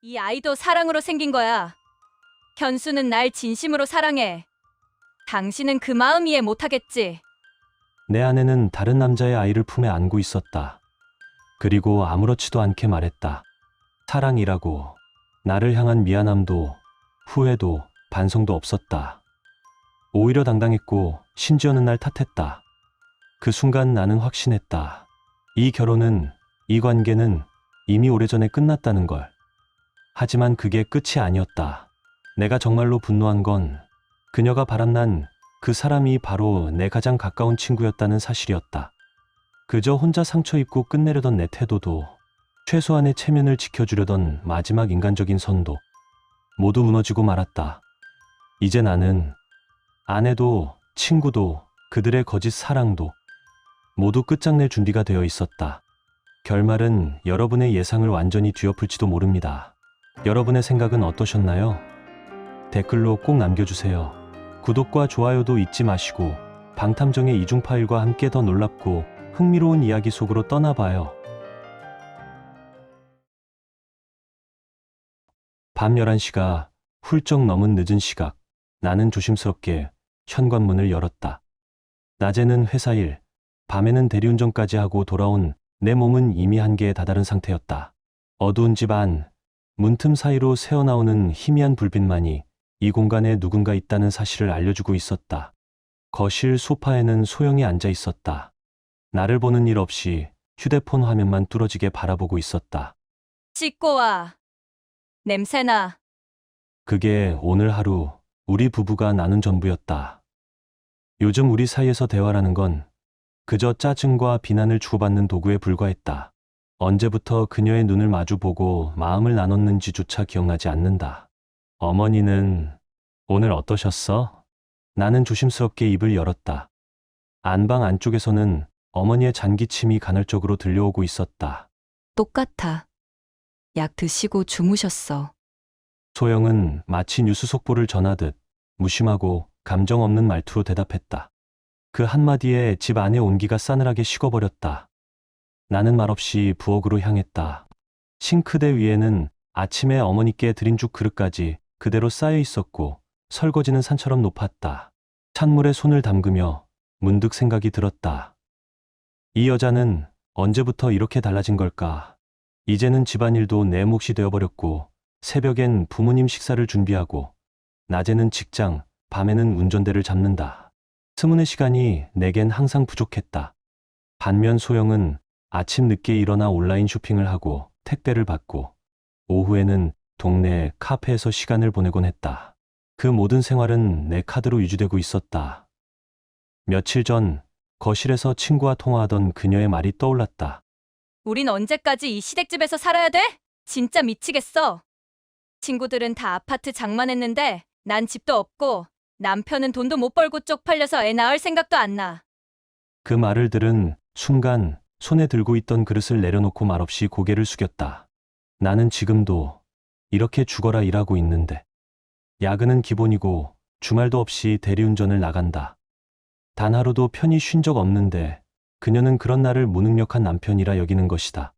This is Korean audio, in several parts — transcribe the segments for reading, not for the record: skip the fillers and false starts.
이 아이도 사랑으로 생긴 거야. 현수는 날 진심으로 사랑해. 당신은 그 마음 이해 못하겠지. 내 아내는 다른 남자의 아이를 품에 안고 있었다. 그리고 아무렇지도 않게 말했다. 사랑이라고. 나를 향한 미안함도 후회도 반성도 없었다. 오히려 당당했고 심지어는 날 탓했다. 그 순간 나는 확신했다. 이 결혼은, 이 관계는 이미 오래전에 끝났다는 걸. 하지만 그게 끝이 아니었다. 내가 정말로 분노한 건 그녀가 바람난 그 사람이 바로 내 가장 가까운 친구였다는 사실이었다. 그저 혼자 상처 입고 끝내려던 내 태도도, 최소한의 체면을 지켜주려던 마지막 인간적인 선도 모두 무너지고 말았다. 이제 나는 아내도 친구도 그들의 거짓 사랑도 모두 끝장낼 준비가 되어 있었다. 결말은 여러분의 예상을 완전히 뒤엎을지도 모릅니다. 여러분의 생각은 어떠셨나요? 댓글로 꼭 남겨주세요. 구독과 좋아요도 잊지 마시고 방탐정의 이중 파일과 함께 더 놀랍고 흥미로운 이야기 속으로 떠나봐요. 밤 11시가 훌쩍 넘은 늦은 시각, 나는 조심스럽게 현관문을 열었다. 낮에는 회사 일, 밤에는 대리운전까지 하고 돌아온 내 몸은 이미 한계에 다다른 상태였다. 어두운 집 안, 문틈 사이로 새어나오는 희미한 불빛만이 이 공간에 누군가 있다는 사실을 알려주고 있었다. 거실 소파에는 소영이 앉아 있었다. 나를 보는 일 없이 휴대폰 화면만 뚫어지게 바라보고 있었다. 씻고 와. 냄새나. 그게 오늘 하루 우리 부부가 나눈 전부였다. 요즘 우리 사이에서 대화라는 건 그저 짜증과 비난을 주고받는 도구에 불과했다. 언제부터 그녀의 눈을 마주보고 마음을 나눴는지조차 기억나지 않는다. 어머니는 오늘 어떠셨어? 나는 조심스럽게 입을 열었다. 안방 안쪽에서는 어머니의 잔기침이 간헐적으로 들려오고 있었다. 똑같아. 약 드시고 주무셨어. 소영은 마치 뉴스 속보를 전하듯 무심하고 감정 없는 말투로 대답했다. 그 한마디에 집 안의 온기가 싸늘하게 식어버렸다. 나는 말없이 부엌으로 향했다. 싱크대 위에는 아침에 어머니께 드린 죽 그릇까지 그대로 쌓여 있었고 설거지는 산처럼 높았다. 찬물에 손을 담그며 문득 생각이 들었다. 이 여자는 언제부터 이렇게 달라진 걸까? 이제는 집안일도 내 몫이 되어버렸고 새벽엔 부모님 식사를 준비하고 낮에는 직장, 밤에는 운전대를 잡는다. 스문의 시간이 내겐 항상 부족했다. 반면 소영은 아침 늦게 일어나 온라인 쇼핑을 하고 택배를 받고 오후에는 동네 카페에서 시간을 보내곤 했다. 그 모든 생활은 내 카드로 유지되고 있었다. 며칠 전 거실에서 친구와 통화하던 그녀의 말이 떠올랐다. 우린 언제까지 이 시댁집에서 살아야 돼? 진짜 미치겠어. 친구들은 다 아파트 장만했는데 난 집도 없고 남편은 돈도 못 벌고 쪽팔려서 애 낳을 생각도 안 나. 그 말을 들은 순간 손에 들고 있던 그릇을 내려놓고 말없이 고개를 숙였다. 나는 지금도 이렇게 죽어라 일하고 있는데 야근은 기본이고 주말도 없이 대리운전을 나간다. 단 하루도 편히 쉰 적 없는데 그녀는 그런 나를 무능력한 남편이라 여기는 것이다.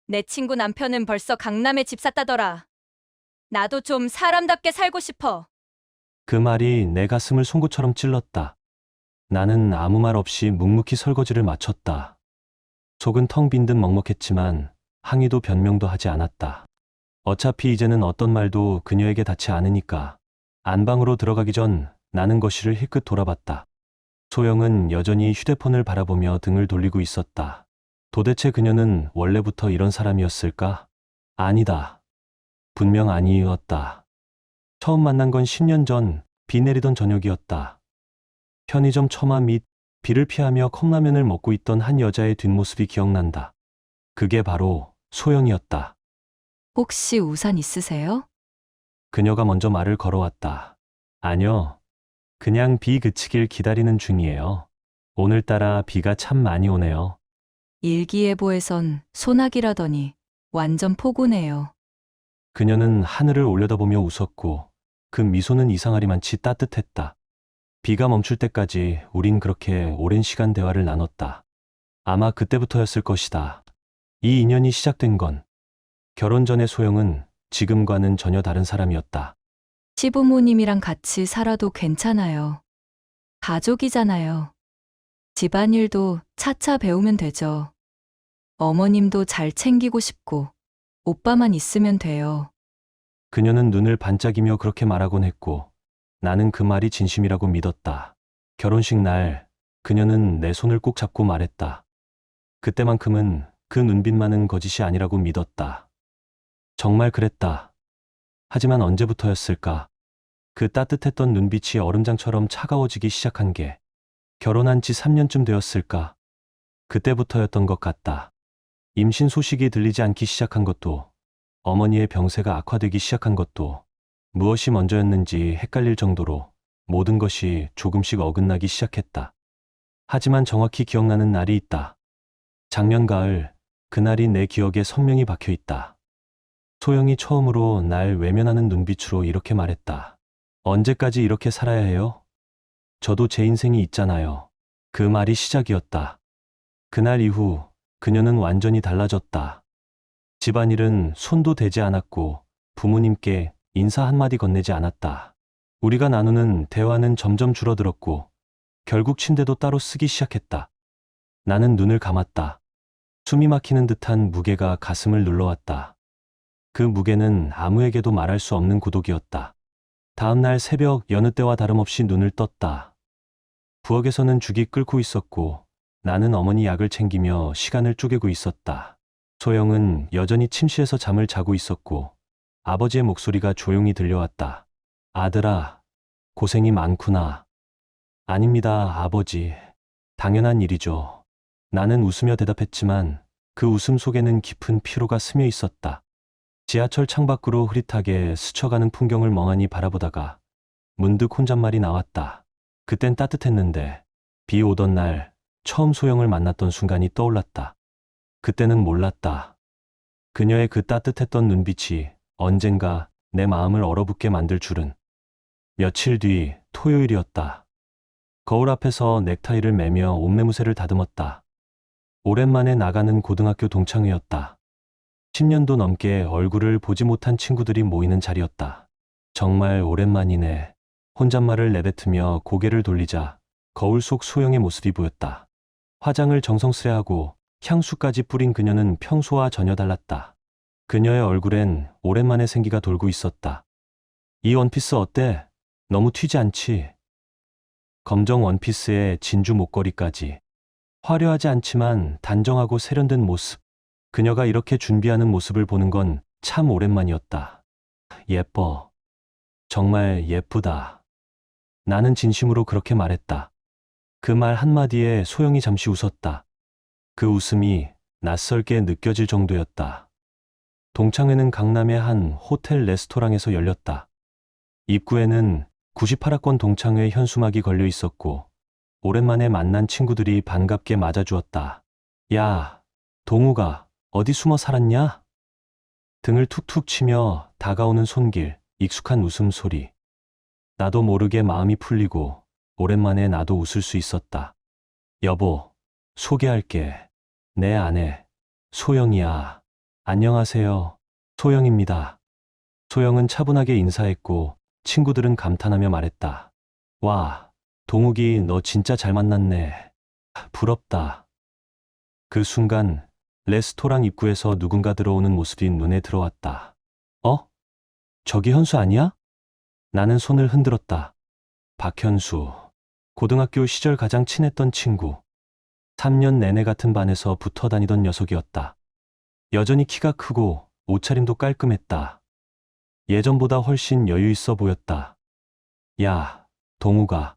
내 친구 남편은 벌써 강남에 집 샀다더라. 나도 좀 사람답게 살고 싶어. 그 말이 내 가슴을 송곳처럼 찔렀다. 나는 아무 말 없이 묵묵히 설거지를 마쳤다. 속은 텅 빈 듯 먹먹했지만 항의도 변명도 하지 않았다. 어차피 이제는 어떤 말도 그녀에게 닿지 않으니까. 안방으로 들어가기 전 나는 거실을 힐끗 돌아봤다. 소영은 여전히 휴대폰을 바라보며 등을 돌리고 있었다. 도대체 그녀는 원래부터 이런 사람이었을까? 아니다. 분명 아니었다. 처음 만난 건 10년 전 비 내리던 저녁이었다. 편의점 처마 밑 비를 피하며 컵라면을 먹고 있던 한 여자의 뒷모습이 기억난다. 그게 바로 소영이었다. 혹시 우산 있으세요? 그녀가 먼저 말을 걸어왔다. 아니요. 그냥 비 그치길 기다리는 중이에요. 오늘따라 비가 참 많이 오네요. 일기예보에선 소나기라더니 완전 폭우네요. 그녀는 하늘을 올려다보며 웃었고 그 미소는 이상하리만치 따뜻했다. 비가 멈출 때까지 우린 그렇게 오랜 시간 대화를 나눴다. 아마 그때부터였을 것이다. 이 인연이 시작된 건 결혼 전에 소영은 지금과는 전혀 다른 사람이었다. 시부모님이랑 같이 살아도 괜찮아요. 가족이잖아요. 집안일도 차차 배우면 되죠. 어머님도 잘 챙기고 싶고 오빠만 있으면 돼요. 그녀는 눈을 반짝이며 그렇게 말하곤 했고 나는 그 말이 진심이라고 믿었다. 결혼식 날 그녀는 내 손을 꼭 잡고 말했다. 그때만큼은 그 눈빛만은 거짓이 아니라고 믿었다. 정말 그랬다. 하지만 언제부터였을까? 그 따뜻했던 눈빛이 얼음장처럼 차가워지기 시작한 게 결혼한 지 3년쯤 되었을까? 그때부터였던 것 같다. 임신 소식이 들리지 않기 시작한 것도, 어머니의 병세가 악화되기 시작한 것도, 무엇이 먼저였는지 헷갈릴 정도로 모든 것이 조금씩 어긋나기 시작했다. 하지만 정확히 기억나는 날이 있다. 작년 가을, 그날이 내 기억에 선명히 박혀 있다. 소영이 처음으로 날 외면하는 눈빛으로 이렇게 말했다. 언제까지 이렇게 살아야 해요? 저도 제 인생이 있잖아요. 그 말이 시작이었다. 그날 이후 그녀는 완전히 달라졌다. 집안일은 손도 대지 않았고 부모님께 인사 한마디 건네지 않았다. 우리가 나누는 대화는 점점 줄어들었고 결국 침대도 따로 쓰기 시작했다. 나는 눈을 감았다. 숨이 막히는 듯한 무게가 가슴을 눌러왔다. 그 무게는 아무에게도 말할 수 없는 고독이었다. 다음 날 새벽 여느 때와 다름없이 눈을 떴다. 부엌에서는 죽이 끓고 있었고 나는 어머니 약을 챙기며 시간을 쪼개고 있었다. 소영은 여전히 침실에서 잠을 자고 있었고 아버지의 목소리가 조용히 들려왔다. 아들아, 고생이 많구나. 아닙니다, 아버지. 당연한 일이죠. 나는 웃으며 대답했지만 그 웃음 속에는 깊은 피로가 스며 있었다. 지하철 창밖으로 흐릿하게 스쳐가는 풍경을 멍하니 바라보다가 문득 혼잣말이 나왔다. 그땐 따뜻했는데 비 오던 날 처음 소영을 만났던 순간이 떠올랐다. 그때는 몰랐다. 그녀의 그 따뜻했던 눈빛이 언젠가 내 마음을 얼어붙게 만들 줄은. 며칠 뒤 토요일이었다. 거울 앞에서 넥타이를 매며 옷매무새를 다듬었다. 오랜만에 나가는 고등학교 동창회였다. 10년도 넘게 얼굴을 보지 못한 친구들이 모이는 자리였다. 정말 오랜만이네. 혼잣말을 내뱉으며 고개를 돌리자 거울 속 소영의 모습이 보였다. 화장을 정성스레 하고 향수까지 뿌린 그녀는 평소와 전혀 달랐다. 그녀의 얼굴엔 오랜만에 생기가 돌고 있었다. 이 원피스 어때? 너무 튀지 않지? 검정 원피스에 진주 목걸이까지. 화려하지 않지만 단정하고 세련된 모습. 그녀가 이렇게 준비하는 모습을 보는 건 참 오랜만이었다. 예뻐. 정말 예쁘다. 나는 진심으로 그렇게 말했다. 그 말 한마디에 소영이 잠시 웃었다. 그 웃음이 낯설게 느껴질 정도였다. 동창회는 강남의 한 호텔 레스토랑에서 열렸다. 입구에는 98학번 동창회 현수막이 걸려 있었고 오랜만에 만난 친구들이 반갑게 맞아주었다. 야, 동우가 어디 숨어 살았냐? 등을 툭툭 치며 다가오는 손길, 익숙한 웃음소리. 나도 모르게 마음이 풀리고 오랜만에 나도 웃을 수 있었다. 여보, 소개할게. 내 아내, 소영이야. 안녕하세요. 소영입니다. 소영은 차분하게 인사했고 친구들은 감탄하며 말했다. 와, 동욱이 너 진짜 잘 만났네. 부럽다. 그 순간 레스토랑 입구에서 누군가 들어오는 모습이 눈에 들어왔다. 어? 저기 현수 아니야? 나는 손을 흔들었다. 박현수. 고등학교 시절 가장 친했던 친구. 3년 내내 같은 반에서 붙어 다니던 녀석이었다. 여전히 키가 크고 옷차림도 깔끔했다. 예전보다 훨씬 여유 있어 보였다. 야, 동우가.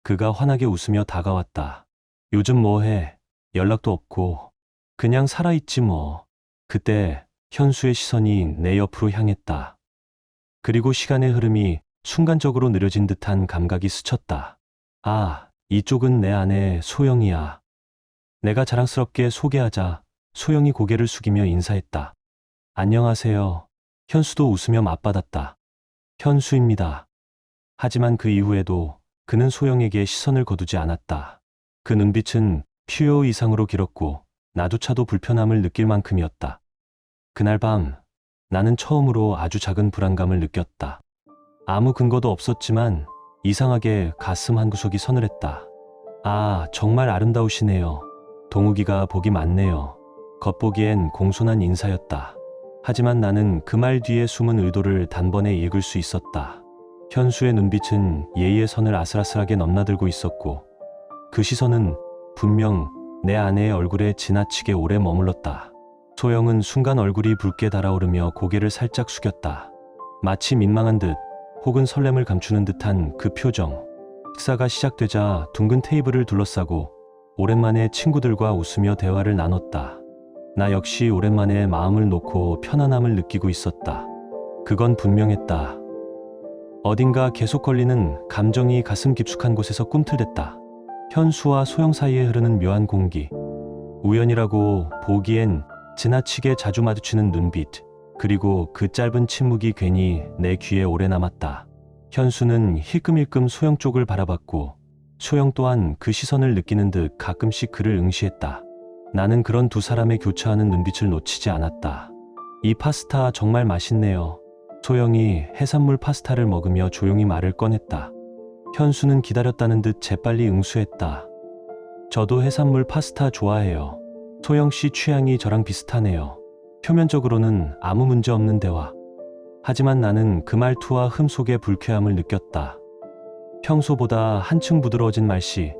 그가 환하게 웃으며 다가왔다. 요즘 뭐해? 연락도 없고. 그냥 살아있지 뭐. 그때 현수의 시선이 내 옆으로 향했다. 그리고 시간의 흐름이 순간적으로 느려진 듯한 감각이 스쳤다. 아, 이쪽은 내 아내 소영이야. 내가 자랑스럽게 소개하자 소영이 고개를 숙이며 인사했다. 안녕하세요. 현수도 웃으며 맞받았다. 현수입니다. 하지만 그 이후에도 그는 소영에게 시선을 거두지 않았다. 그 눈빛은 필요 이상으로 길었고 나조차도 불편함을 느낄 만큼이었다. 그날 밤 나는 처음으로 아주 작은 불안감을 느꼈다. 아무 근거도 없었지만 이상하게 가슴 한구석이 서늘했다. 아, 정말 아름다우시네요. 동욱이가 복이 많네요. 겉보기엔 공손한 인사였다. 하지만 나는 그 말 뒤에 숨은 의도를 단번에 읽을 수 있었다. 현수의 눈빛은 예의의 선을 아슬아슬하게 넘나들고 있었고 그 시선은 분명 내 아내의 얼굴에 지나치게 오래 머물렀다. 소영은 순간 얼굴이 붉게 달아오르며 고개를 살짝 숙였다. 마치 민망한 듯 혹은 설렘을 감추는 듯한 그 표정. 식사가 시작되자 둥근 테이블을 둘러싸고 오랜만에 친구들과 웃으며 대화를 나눴다. 나 역시 오랜만에 마음을 놓고 편안함을 느끼고 있었다. 그건 분명했다. 어딘가 계속 걸리는 감정이 가슴 깊숙한 곳에서 꿈틀댔다. 현수와 소영 사이에 흐르는 묘한 공기. 우연이라고 보기엔 지나치게 자주 마주치는 눈빛. 그리고 그 짧은 침묵이 괜히 내 귀에 오래 남았다. 현수는 힐끔힐끔 소영 쪽을 바라봤고 소영 또한 그 시선을 느끼는 듯 가끔씩 그를 응시했다. 나는 그런 두 사람의 교차하는 눈빛을 놓치지 않았다. 이 파스타 정말 맛있네요. 소영이 해산물 파스타를 먹으며 조용히 말을 꺼냈다. 현수는 기다렸다는 듯 재빨리 응수했다. 저도 해산물 파스타 좋아해요. 소영 씨 취향이 저랑 비슷하네요. 표면적으로는 아무 문제 없는 대화. 하지만 나는 그 말투와 흠 속에 불쾌함을 느꼈다. 평소보다 한층 부드러워진 말씨,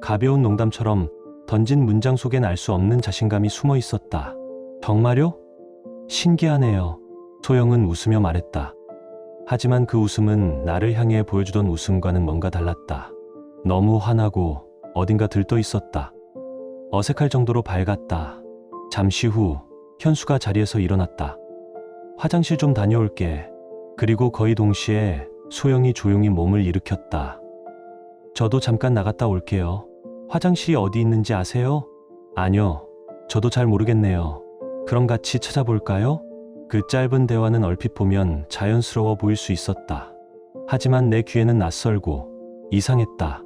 가벼운 농담처럼 던진 문장 속엔 알 수 없는 자신감이 숨어 있었다. 정말요? 신기하네요. 소영은 웃으며 말했다. 하지만 그 웃음은 나를 향해 보여주던 웃음과는 뭔가 달랐다. 너무 환하고 어딘가 들떠 있었다. 어색할 정도로 밝았다. 잠시 후 현수가 자리에서 일어났다. 화장실 좀 다녀올게. 그리고 거의 동시에 소영이 조용히 몸을 일으켰다. 저도 잠깐 나갔다 올게요. 화장실이 어디 있는지 아세요? 아니요. 저도 잘 모르겠네요. 그럼 같이 찾아볼까요? 그 짧은 대화는 얼핏 보면 자연스러워 보일 수 있었다. 하지만 내 귀에는 낯설고 이상했다.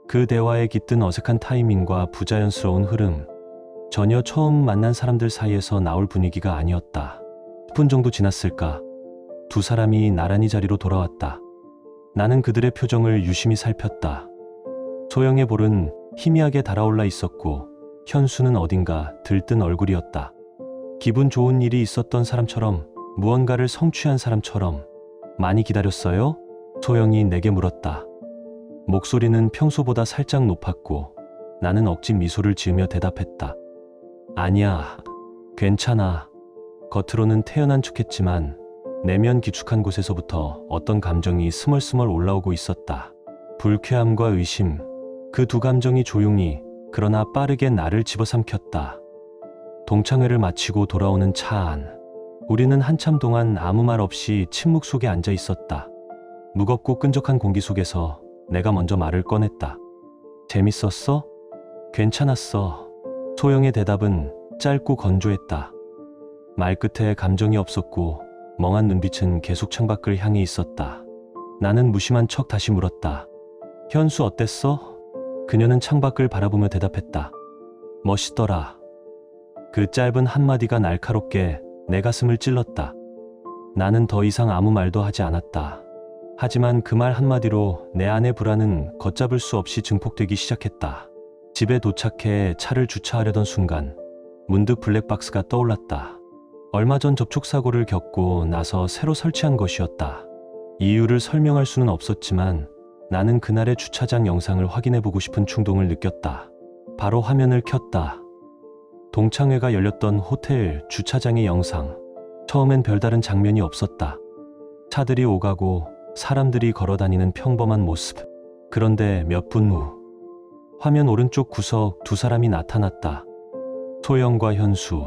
그 대화에 깃든 어색한 타이밍과 부자연스러운 흐름. 전혀 처음 만난 사람들 사이에서 나올 분위기가 아니었다. 10분 정도 지났을까? 두 사람이 나란히 자리로 돌아왔다. 나는 그들의 표정을 유심히 살폈다. 소영의 볼은 희미하게 달아올라 있었고 현수는 어딘가 들뜬 얼굴이었다. 기분 좋은 일이 있었던 사람처럼, 무언가를 성취한 사람처럼. 많이 기다렸어요? 소영이 내게 물었다. 목소리는 평소보다 살짝 높았고 나는 억지 미소를 지으며 대답했다. 아니야, 괜찮아. 겉으로는 태연한 척했지만 내면 깊숙한 곳에서부터 어떤 감정이 스멀스멀 올라오고 있었다. 불쾌함과 의심, 그 두 감정이 조용히 그러나 빠르게 나를 집어삼켰다. 동창회를 마치고 돌아오는 차 안. 우리는 한참 동안 아무 말 없이 침묵 속에 앉아 있었다. 무겁고 끈적한 공기 속에서 내가 먼저 말을 꺼냈다. 재밌었어? 괜찮았어. 소영의 대답은 짧고 건조했다. 말끝에 감정이 없었고 멍한 눈빛은 계속 창밖을 향해 있었다. 나는 무심한 척 다시 물었다. 현수 어땠어? 그녀는 창밖을 바라보며 대답했다. 멋있더라. 그 짧은 한마디가 날카롭게 내 가슴을 찔렀다. 나는 더 이상 아무 말도 하지 않았다. 하지만 그 말 한마디로 내 안의 불안은 걷잡을 수 없이 증폭되기 시작했다. 집에 도착해 차를 주차하려던 순간 문득 블랙박스가 떠올랐다. 얼마 전 접촉사고를 겪고 나서 새로 설치한 것이었다. 이유를 설명할 수는 없었지만 나는 그날의 주차장 영상을 확인해보고 싶은 충동을 느꼈다. 바로 화면을 켰다. 동창회가 열렸던 호텔 주차장의 영상. 처음엔 별다른 장면이 없었다. 차들이 오가고 사람들이 걸어다니는 평범한 모습. 그런데 몇 분 후 화면 오른쪽 구석 두 사람이 나타났다. 소영과 현수.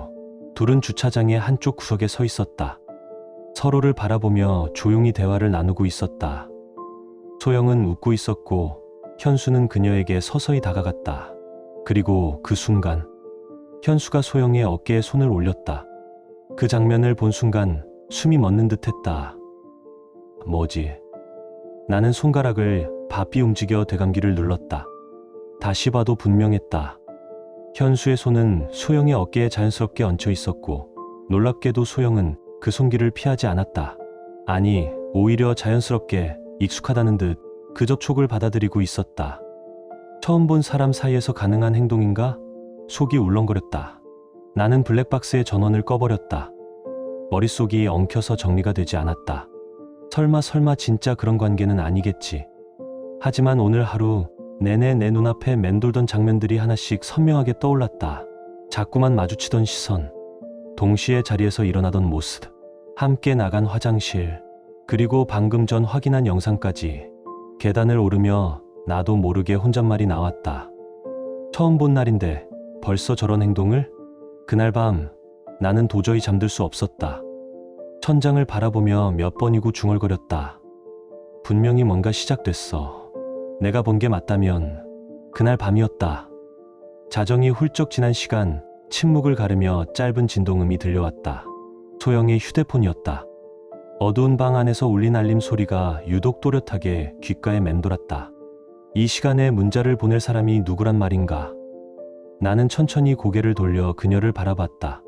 둘은 주차장의 한쪽 구석에 서 있었다. 서로를 바라보며 조용히 대화를 나누고 있었다. 소영은 웃고 있었고 현수는 그녀에게 서서히 다가갔다. 그리고 그 순간 현수가 소영의 어깨에 손을 올렸다. 그 장면을 본 순간 숨이 멎는 듯했다. 뭐지? 나는 손가락을 바삐 움직여 되감기를 눌렀다. 다시 봐도 분명했다. 현수의 손은 소영의 어깨에 자연스럽게 얹혀 있었고 놀랍게도 소영은 그 손길을 피하지 않았다. 아니, 오히려 자연스럽게 익숙하다는 듯 그 접촉을 받아들이고 있었다. 처음 본 사람 사이에서 가능한 행동인가? 속이 울렁거렸다. 나는 블랙박스의 전원을 꺼버렸다. 머릿속이 엉켜서 정리가 되지 않았다. 설마 진짜 그런 관계는 아니겠지. 하지만 오늘 하루 내내 내 눈앞에 맴돌던 장면들이 하나씩 선명하게 떠올랐다. 자꾸만 마주치던 시선, 동시에 자리에서 일어나던 모습, 함께 나간 화장실, 그리고 방금 전 확인한 영상까지. 계단을 오르며 나도 모르게 혼잣말이 나왔다. 처음 본 날인데 벌써 저런 행동을? 그날 밤 나는 도저히 잠들 수 없었다. 천장을 바라보며 몇 번이고 중얼거렸다. 분명히 뭔가 시작됐어. 내가 본 게 맞다면 그날 밤이었다. 자정이 훌쩍 지난 시간, 침묵을 가르며 짧은 진동음이 들려왔다. 소영의 휴대폰이었다. 어두운 방 안에서 울린 알림 소리가 유독 또렷하게 귓가에 맴돌았다. 이 시간에 문자를 보낼 사람이 누구란 말인가? 나는 천천히 고개를 돌려 그녀를 바라봤다.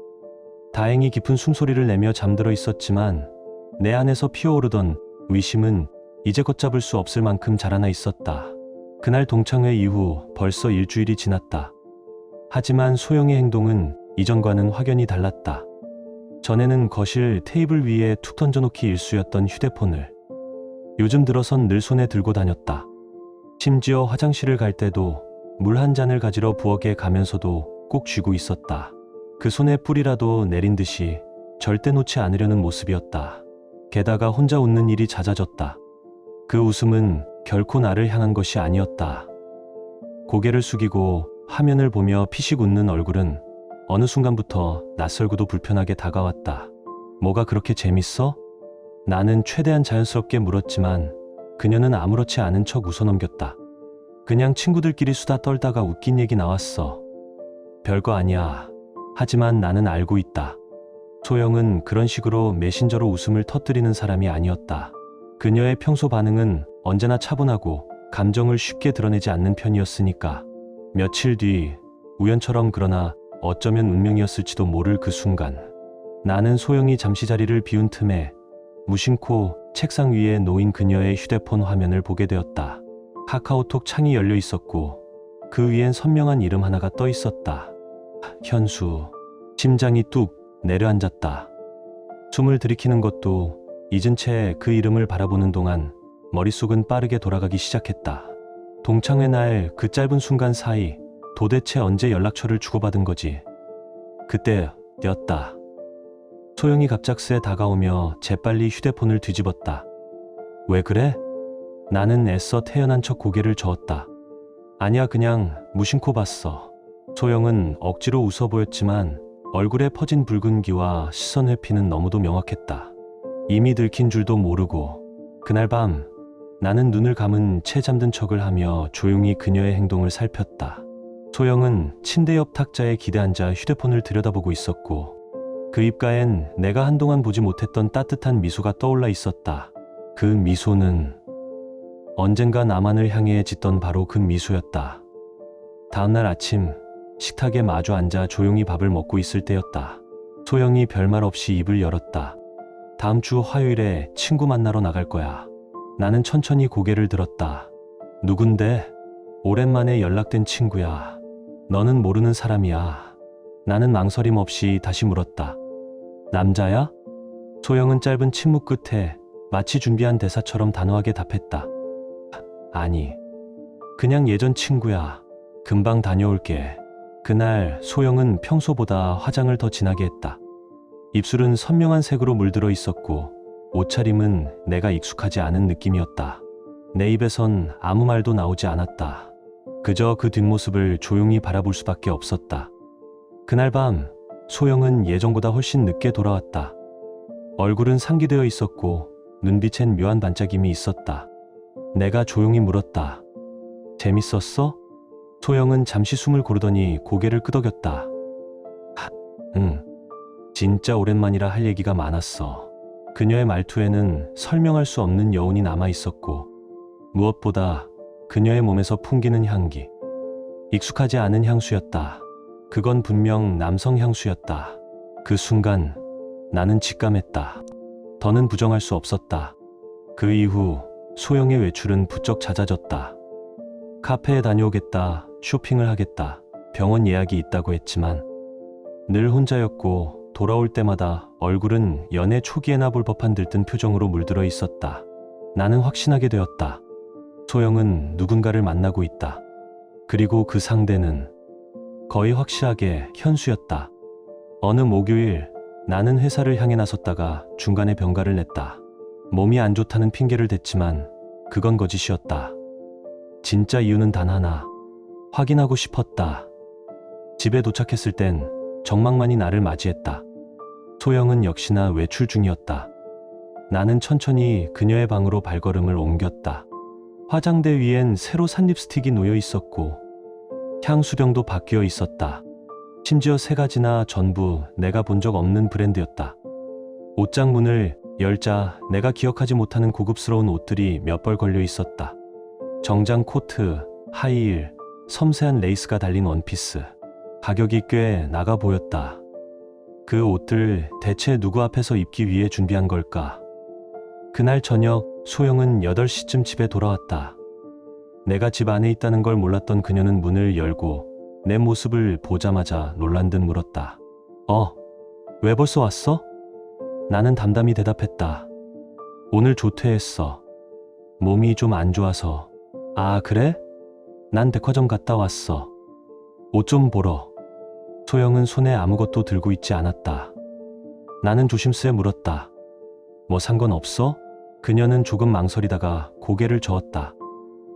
다행히 깊은 숨소리를 내며 잠들어 있었지만 내 안에서 피어오르던 의심은 이제 걷잡을 수 없을 만큼 자라나 있었다. 그날 동창회 이후 벌써 일주일이 지났다. 하지만 소영의 행동은 이전과는 확연히 달랐다. 전에는 거실 테이블 위에 툭 던져놓기 일쑤였던 휴대폰을 요즘 들어선 늘 손에 들고 다녔다. 심지어 화장실을 갈 때도 물 한 잔을 가지러 부엌에 가면서도 꼭 쥐고 있었다. 그 손에 뿌리라도 내린 듯이 절대 놓지 않으려는 모습이었다. 게다가 혼자 웃는 일이 잦아졌다. 그 웃음은 결코 나를 향한 것이 아니었다. 고개를 숙이고 화면을 보며 피식 웃는 얼굴은 어느 순간부터 낯설고도 불편하게 다가왔다. 뭐가 그렇게 재밌어? 나는 최대한 자연스럽게 물었지만 그녀는 아무렇지 않은 척 웃어넘겼다. 그냥 친구들끼리 수다 떨다가 웃긴 얘기 나왔어. 별거 아니야. 하지만 나는 알고 있다. 소영은 그런 식으로 메신저로 웃음을 터뜨리는 사람이 아니었다. 그녀의 평소 반응은 언제나 차분하고 감정을 쉽게 드러내지 않는 편이었으니까. 며칠 뒤 우연처럼 그러나 어쩌면 운명이었을지도 모를 그 순간 나는 소영이 잠시 자리를 비운 틈에 무심코 책상 위에 놓인 그녀의 휴대폰 화면을 보게 되었다. 카카오톡 창이 열려 있었고 그 위엔 선명한 이름 하나가 떠 있었다. 현수. 심장이 뚝 내려앉았다. 숨을 들이키는 것도 잊은 채 그 이름을 바라보는 동안 머릿속은 빠르게 돌아가기 시작했다. 동창회 날 그 짧은 순간 사이 도대체 언제 연락처를 주고받은 거지? 그때였다. 소영이 갑작스레 다가오며 재빨리 휴대폰을 뒤집었다. 왜 그래? 나는 애써 태연한 척 고개를 저었다. 아니야, 그냥 무심코 봤어. 소영은 억지로 웃어 보였지만 얼굴에 퍼진 붉은기와 시선 회피는 너무도 명확했다. 이미 들킨 줄도 모르고 그날 밤 나는 눈을 감은 채 잠든 척을 하며 조용히 그녀의 행동을 살폈다. 소영은 침대 옆 탁자에 기대앉아 휴대폰을 들여다보고 있었고 그 입가엔 내가 한동안 보지 못했던 따뜻한 미소가 떠올라 있었다. 그 미소는 언젠가 나만을 향해 짓던 바로 그 미소였다. 다음날 아침 식탁에 마주 앉아 조용히 밥을 먹고 있을 때였다. 소영이 별말 없이 입을 열었다. 다음 주 화요일에 친구 만나러 나갈 거야. 나는 천천히 고개를 들었다. 누군데? 오랜만에 연락된 친구야. 너는 모르는 사람이야. 나는 망설임 없이 다시 물었다. 남자야? 소영은 짧은 침묵 끝에 마치 준비한 대사처럼 단호하게 답했다. 아니, 그냥 예전 친구야. 금방 다녀올게. 그날 소영은 평소보다 화장을 더 진하게 했다. 입술은 선명한 색으로 물들어 있었고 옷차림은 내가 익숙하지 않은 느낌이었다. 내 입에선 아무 말도 나오지 않았다. 그저 그 뒷모습을 조용히 바라볼 수밖에 없었다. 그날 밤 소영은 예전보다 훨씬 늦게 돌아왔다. 얼굴은 상기되어 있었고 눈빛엔 묘한 반짝임이 있었다. 내가 조용히 물었다. 재밌었어? 소영은 잠시 숨을 고르더니 고개를 끄덕였다. 응. 진짜 오랜만이라 할 얘기가 많았어. 그녀의 말투에는 설명할 수 없는 여운이 남아 있었고 무엇보다 그녀의 몸에서 풍기는 향기. 익숙하지 않은 향수였다. 그건 분명 남성 향수였다. 그 순간 나는 직감했다. 더는 부정할 수 없었다. 그 이후 소영의 외출은 부쩍 잦아졌다. 카페에 다녀오겠다, 쇼핑을 하겠다, 병원 예약이 있다고 했지만 늘 혼자였고 돌아올 때마다 얼굴은 연애 초기에나 볼 법한 들뜬 표정으로 물들어 있었다. 나는 확신하게 되었다. 소영은 누군가를 만나고 있다. 그리고 그 상대는 거의 확실하게 현수였다. 어느 목요일 나는 회사를 향해 나섰다가 중간에 병가를 냈다. 몸이 안 좋다는 핑계를 댔지만 그건 거짓이었다. 진짜 이유는 단 하나. 확인하고 싶었다. 집에 도착했을 땐 정막만이 나를 맞이했다. 소영은 역시나 외출 중이었다. 나는 천천히 그녀의 방으로 발걸음을 옮겼다. 화장대 위엔 새로 산 립스틱이 놓여 있었고 향수병도 바뀌어 있었다. 심지어 세 가지나 전부 내가 본 적 없는 브랜드였다. 옷장 문을 열자 내가 기억하지 못하는 고급스러운 옷들이 몇 벌 걸려 있었다. 정장 코트, 하이힐, 섬세한 레이스가 달린 원피스. 가격이 꽤 나가 보였다. 그 옷들 대체 누구 앞에서 입기 위해 준비한 걸까? 그날 저녁 소영은 8시쯤 집에 돌아왔다. 내가 집 안에 있다는 걸 몰랐던 그녀는 문을 열고 내 모습을 보자마자 놀란 듯 물었다. 왜 벌써 왔어? 나는 담담히 대답했다. 오늘 조퇴했어. 몸이 좀 안 좋아서. 아, 그래? 난 백화점 갔다 왔어. 옷 좀 보러. 소영은 손에 아무것도 들고 있지 않았다. 나는 조심스레 물었다. 뭐 상관없어? 그녀는 조금 망설이다가 고개를 저었다.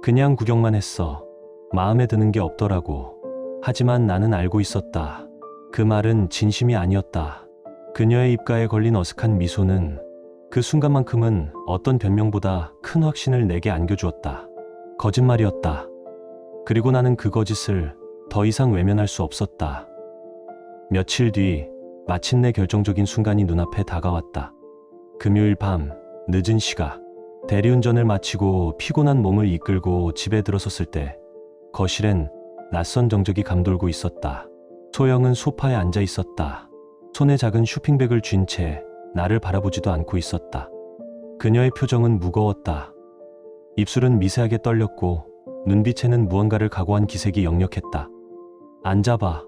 그냥 구경만 했어. 마음에 드는 게 없더라고. 하지만 나는 알고 있었다. 그 말은 진심이 아니었다. 그녀의 입가에 걸린 어색한 미소는 그 순간만큼은 어떤 변명보다 큰 확신을 내게 안겨주었다. 거짓말이었다. 그리고 나는 그 거짓을 더 이상 외면할 수 없었다. 며칠 뒤 마침내 결정적인 순간이 눈앞에 다가왔다. 금요일 밤 늦은 시각, 대리운전을 마치고 피곤한 몸을 이끌고 집에 들어섰을 때 거실엔 낯선 정적이 감돌고 있었다. 소영은 소파에 앉아 있었다. 손에 작은 쇼핑백을 쥔 채 나를 바라보지도 않고 있었다. 그녀의 표정은 무거웠다. 입술은 미세하게 떨렸고 눈빛에는 무언가를 각오한 기색이 역력했다. 앉아봐.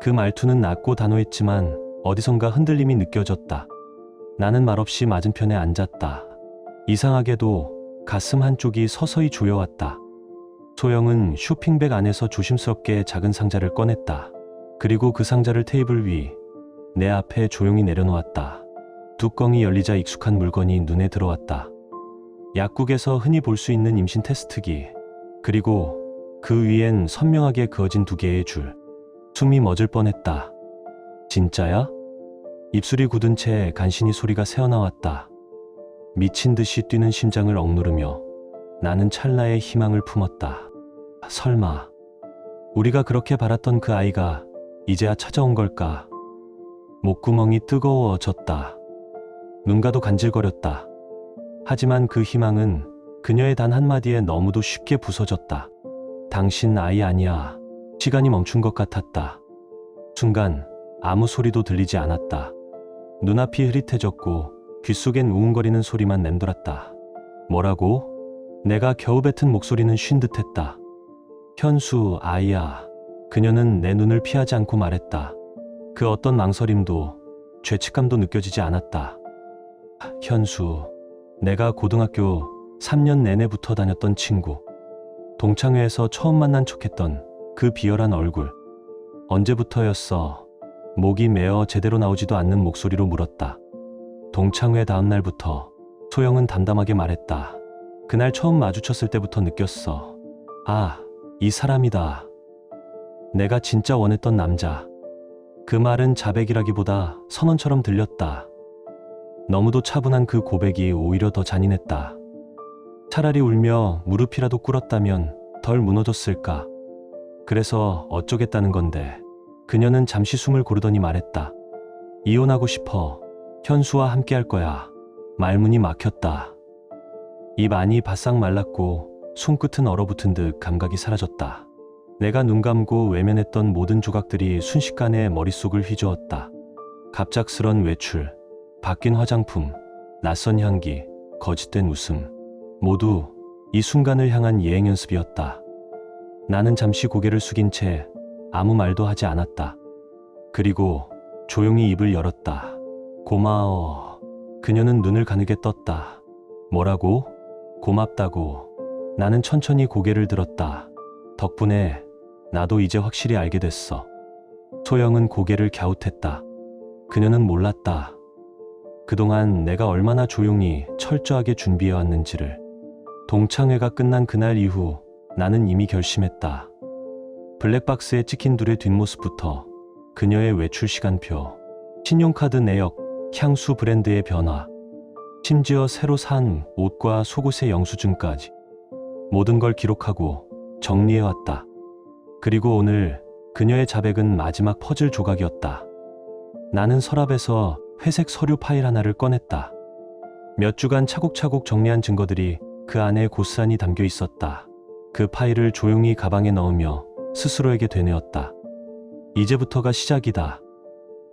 그 말투는 낮고 단호했지만 어디선가 흔들림이 느껴졌다. 나는 말없이 맞은편에 앉았다. 이상하게도 가슴 한쪽이 서서히 조여왔다. 소영은 쇼핑백 안에서 조심스럽게 작은 상자를 꺼냈다. 그리고 그 상자를 테이블 위 내 앞에 조용히 내려놓았다. 뚜껑이 열리자 익숙한 물건이 눈에 들어왔다. 약국에서 흔히 볼 수 있는 임신 테스트기, 그리고 그 위엔 선명하게 그어진 2개의 줄. 숨이 멎을 뻔했다. 진짜야? 입술이 굳은 채 간신히 소리가 새어나왔다. 미친 듯이 뛰는 심장을 억누르며 나는 찰나의 희망을 품었다. 설마 우리가 그렇게 바랐던 그 아이가 이제야 찾아온 걸까? 목구멍이 뜨거워졌다. 눈가도 간질거렸다. 하지만 그 희망은 그녀의 단 한마디에 너무도 쉽게 부서졌다. 당신 아이 아니야. 시간이 멈춘 것 같았다. 순간 아무 소리도 들리지 않았다. 눈앞이 흐릿해졌고 귓속엔 우웅거리는 소리만 맴돌았다. 뭐라고? 내가 겨우 뱉은 목소리는 쉰 듯했다. 현수 아이야. 그녀는 내 눈을 피하지 않고 말했다. 그 어떤 망설임도 죄책감도 느껴지지 않았다. 현수, 내가 고등학교 3년 내내 붙어 다녔던 친구. 동창회에서 처음 만난 척했던 그 비열한 얼굴. 언제부터였어? 목이 메어 제대로 나오지도 않는 목소리로 물었다. 동창회 다음 날부터. 소영은 담담하게 말했다. 그날 처음 마주쳤을 때부터 느꼈어. 아, 이 사람이다. 내가 진짜 원했던 남자. 그 말은 자백이라기보다 선언처럼 들렸다. 너무도 차분한 그 고백이 오히려 더 잔인했다. 차라리 울며 무릎이라도 꿇었다면 덜 무너졌을까. 그래서 어쩌겠다는 건데. 그녀는 잠시 숨을 고르더니 말했다. 이혼하고 싶어. 현수와 함께 할 거야. 말문이 막혔다. 입 안이 바싹 말랐고 손끝은 얼어붙은 듯 감각이 사라졌다. 내가 눈 감고 외면했던 모든 조각들이 순식간에 머릿속을 휘저었다. 갑작스런 외출, 바뀐 화장품, 낯선 향기, 거짓된 웃음. 모두 이 순간을 향한 예행 연습이었다. 나는 잠시 고개를 숙인 채 아무 말도 하지 않았다. 그리고 조용히 입을 열었다. 고마워. 그녀는 눈을 가늘게 떴다. 뭐라고? 고맙다고. 나는 천천히 고개를 들었다. 덕분에 나도 이제 확실히 알게 됐어. 소영은 고개를 갸웃했다. 그녀는 몰랐다. 그동안 내가 얼마나 조용히 철저하게 준비해왔는지를. 동창회가 끝난 그날 이후 나는 이미 결심했다. 블랙박스에 찍힌 둘의 뒷모습부터 그녀의 외출 시간표, 신용카드 내역, 향수 브랜드의 변화, 심지어 새로 산 옷과 속옷의 영수증까지 모든 걸 기록하고 정리해왔다. 그리고 오늘 그녀의 자백은 마지막 퍼즐 조각이었다. 나는 서랍에서 회색 서류 파일 하나를 꺼냈다. 몇 주간 차곡차곡 정리한 증거들이 그 안에 고스란히 담겨 있었다. 그 파일을 조용히 가방에 넣으며 스스로에게 되뇌었다. 이제부터가 시작이다.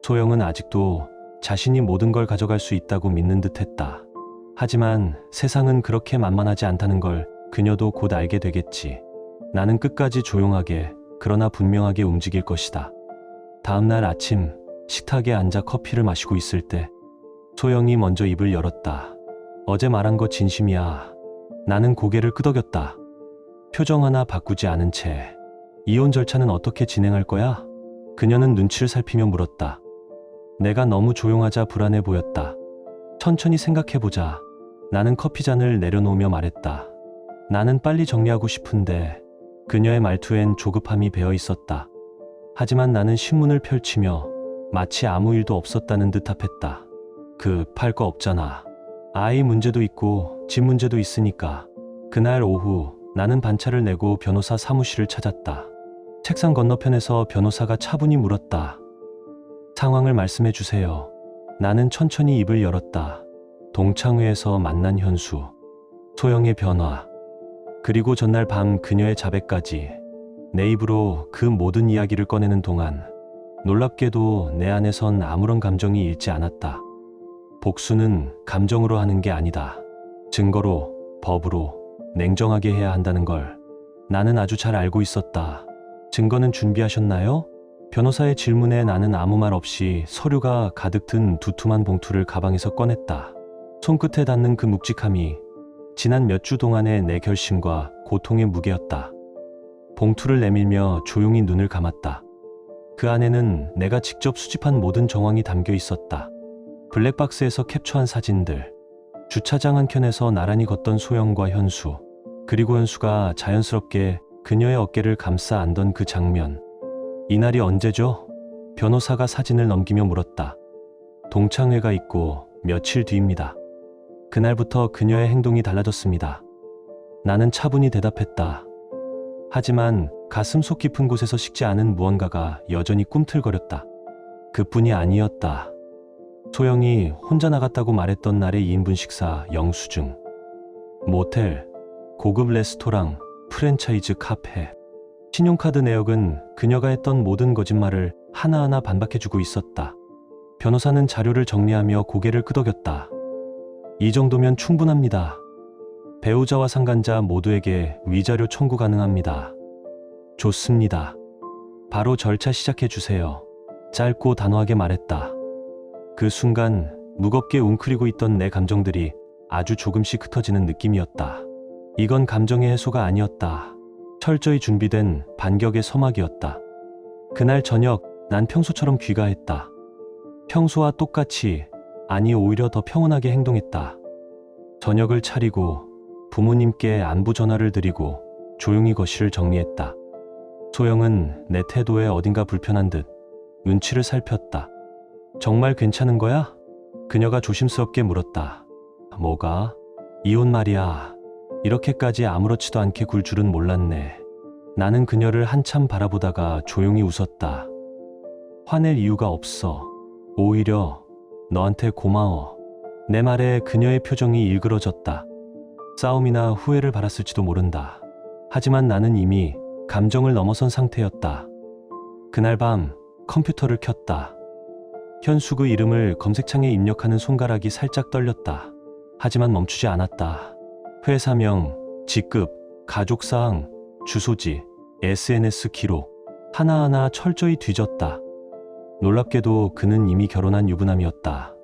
소영은 아직도 자신이 모든 걸 가져갈 수 있다고 믿는 듯했다. 하지만 세상은 그렇게 만만하지 않다는 걸 그녀도 곧 알게 되겠지. 나는 끝까지 조용하게 그러나 분명하게 움직일 것이다. 다음 날 아침 식탁에 앉아 커피를 마시고 있을 때 소영이 먼저 입을 열었다. 어제 말한 거 진심이야. 나는 고개를 끄덕였다. 표정 하나 바꾸지 않은 채. 이혼 절차는 어떻게 진행할 거야? 그녀는 눈치를 살피며 물었다. 내가 너무 조용하자 불안해 보였다. 천천히 생각해보자. 나는 커피잔을 내려놓으며 말했다. 나는 빨리 정리하고 싶은데. 그녀의 말투엔 조급함이 배어 있었다. 하지만 나는 신문을 펼치며 마치 아무 일도 없었다는 듯 답했다. 급할 거 없잖아. 아이 문제도 있고 집 문제도 있으니까. 그날 오후 나는 반차를 내고 변호사 사무실을 찾았다. 책상 건너편에서 변호사가 차분히 물었다. 상황을 말씀해 주세요. 나는 천천히 입을 열었다. 동창회에서 만난 현수, 소영의 변화, 그리고 전날 밤 그녀의 자백까지. 내 입으로 그 모든 이야기를 꺼내는 동안 놀랍게도 내 안에선 아무런 감정이 일지 않았다. 복수는 감정으로 하는 게 아니다. 증거로, 법으로 냉정하게 해야 한다는 걸 나는 아주 잘 알고 있었다. 증거는 준비하셨나요? 변호사의 질문에 나는 아무 말 없이 서류가 가득 든 두툼한 봉투를 가방에서 꺼냈다. 손끝에 닿는 그 묵직함이 지난 몇 주 동안의 내 결심과 고통의 무게였다. 봉투를 내밀며 조용히 눈을 감았다. 그 안에는 내가 직접 수집한 모든 정황이 담겨 있었다. 블랙박스에서 캡처한 사진들, 주차장 한켠에서 나란히 걷던 소영과 현수, 그리고 현수가 자연스럽게 그녀의 어깨를 감싸 안던 그 장면. 이날이 언제죠? 변호사가 사진을 넘기며 물었다. 동창회가 있고 며칠 뒤입니다. 그날부터 그녀의 행동이 달라졌습니다. 나는 차분히 대답했다. 하지만 가슴 속 깊은 곳에서 식지 않은 무언가가 여전히 꿈틀거렸다. 그뿐이 아니었다. 소영이 혼자 나갔다고 말했던 날의 2인분 식사 영수증, 모텔, 고급 레스토랑, 프랜차이즈 카페, 신용카드 내역은 그녀가 했던 모든 거짓말을 하나하나 반박해주고 있었다. 변호사는 자료를 정리하며 고개를 끄덕였다. 이 정도면 충분합니다. 배우자와 상간자 모두에게 위자료 청구 가능합니다. 좋습니다. 바로 절차 시작해 주세요. 짧고 단호하게 말했다. 그 순간 무겁게 웅크리고 있던 내 감정들이 아주 조금씩 흩어지는 느낌이었다. 이건 감정의 해소가 아니었다. 철저히 준비된 반격의 서막이었다. 그날 저녁 난 평소처럼 귀가했다. 평소와 똑같이, 아니 오히려 더 평온하게 행동했다. 저녁을 차리고 부모님께 안부 전화를 드리고 조용히 거실을 정리했다. 소영은 내 태도에 어딘가 불편한 듯 눈치를 살폈다. 정말 괜찮은 거야? 그녀가 조심스럽게 물었다. 뭐가? 이혼 말이야. 이렇게까지 아무렇지도 않게 굴 줄은 몰랐네. 나는 그녀를 한참 바라보다가 조용히 웃었다. 화낼 이유가 없어. 오히려 너한테 고마워. 내 말에 그녀의 표정이 일그러졌다. 싸움이나 후회를 바랐을지도 모른다. 하지만 나는 이미 감정을 넘어선 상태였다. 그날 밤 컴퓨터를 켰다. 현수 그 이름을 검색창에 입력하는 손가락이 살짝 떨렸다. 하지만 멈추지 않았다. 회사명, 직급, 가족사항, 주소지, SNS 기록 하나하나 철저히 뒤졌다. 놀랍게도 그는 이미 결혼한 유부남이었다.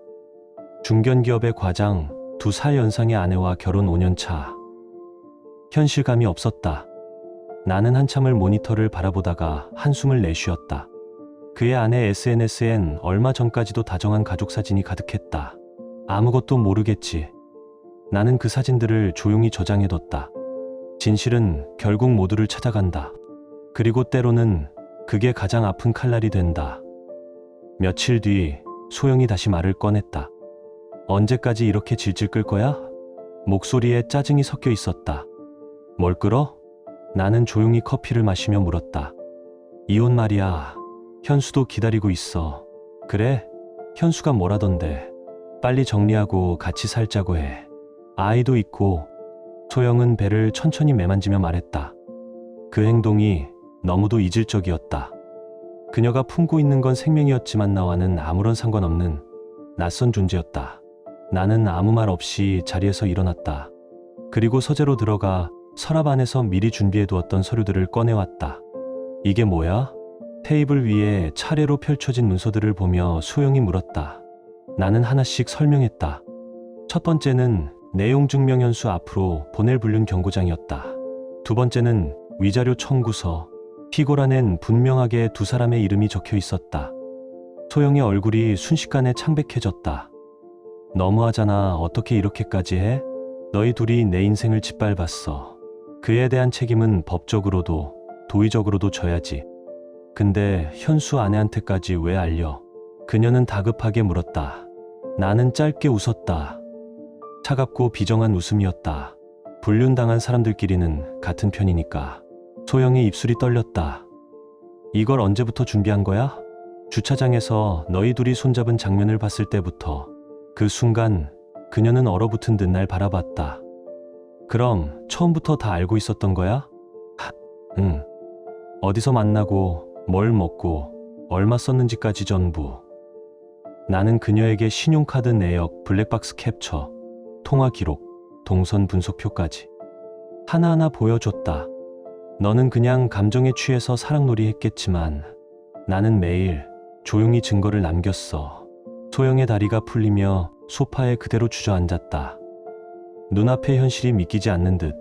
중견기업의 과장, 2살 연상의 아내와 결혼 5년 차. 현실감이 없었다. 나는 한참을 모니터를 바라보다가 한숨을 내쉬었다. 그의 아내 SNS엔 얼마 전까지도 다정한 가족 사진이 가득했다. 아무것도 모르겠지. 나는 그 사진들을 조용히 저장해뒀다. 진실은 결국 모두를 찾아간다. 그리고 때로는 그게 가장 아픈 칼날이 된다. 며칠 뒤 소영이 다시 말을 꺼냈다. 언제까지 이렇게 질질 끌 거야? 목소리에 짜증이 섞여 있었다. 뭘 끌어? 나는 조용히 커피를 마시며 물었다. 이혼 말이야. 현수도 기다리고 있어. 그래? 현수가 뭐라던데. 빨리 정리하고 같이 살자고 해. 아이도 있고. 소영은 배를 천천히 매만지며 말했다. 그 행동이 너무도 이질적이었다. 그녀가 품고 있는 건 생명이었지만 나와는 아무런 상관없는 낯선 존재였다. 나는 아무 말 없이 자리에서 일어났다. 그리고 서재로 들어가 서랍 안에서 미리 준비해두었던 서류들을 꺼내왔다. 이게 뭐야? 테이블 위에 차례로 펼쳐진 문서들을 보며 소영이 물었다. 나는 하나씩 설명했다. 첫 번째는 내용 증명 현수 앞으로 보낼 불륜 경고장이었다. 두 번째는 위자료 청구서. 피고란엔 분명하게 두 사람의 이름이 적혀 있었다. 소영의 얼굴이 순식간에 창백해졌다. 너무하잖아. 어떻게 이렇게까지 해? 너희 둘이 내 인생을 짓밟았어. 그에 대한 책임은 법적으로도 도의적으로도 져야지. 근데 현수 아내한테까지 왜 알려? 그녀는 다급하게 물었다. 나는 짧게 웃었다. 차갑고 비정한 웃음이었다. 불륜당한 사람들끼리는 같은 편이니까. 소영의 입술이 떨렸다. 이걸 언제부터 준비한 거야? 주차장에서 너희 둘이 손잡은 장면을 봤을 때부터. 그 순간 그녀는 얼어붙은 듯 날 바라봤다. 그럼 처음부터 다 알고 있었던 거야? 응. 어디서 만나고 뭘 먹고 얼마 썼는지까지 전부. 나는 그녀에게 신용카드 내역, 블랙박스 캡처, 통화 기록, 동선 분석표까지 하나하나 보여줬다. 너는 그냥 감정에 취해서 사랑놀이 했겠지만 나는 매일 조용히 증거를 남겼어. 소영의 다리가 풀리며 소파에 그대로 주저앉았다. 눈앞의 현실이 믿기지 않는 듯